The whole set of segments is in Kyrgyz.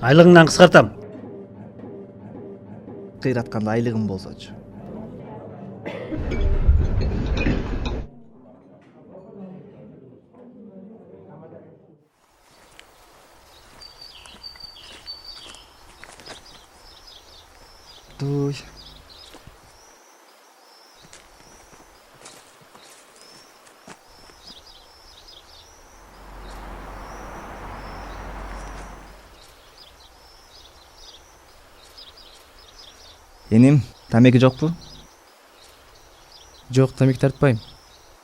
Айлығыңнан қысқартам. Кыйратканда айлыгым болсочу. Туй. Эним, тамеки жокпу? Жок, тамеки тартпайм.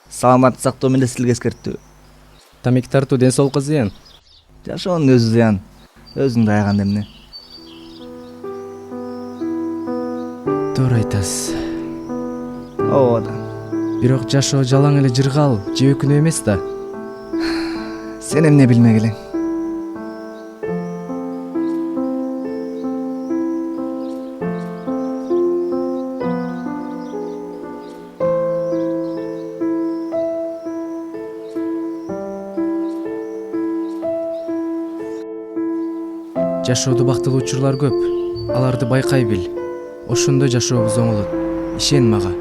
Саламатты сактоо менен силге эскерттүү. Тамеки тартуу ден соолукка зыян. Жашоонун өзү зыян. Өзүңдү аяганда эмне? Туура айтасыз. Ооба да. Бирок жашоо жалаң эле жыргал же өкүнүү эмес да. Сен эмне билмек элең? Жашоодо бактылуу учурлар көп. Аларды байкай бил. Ошондо жашообуз оңолот. Ишен мага.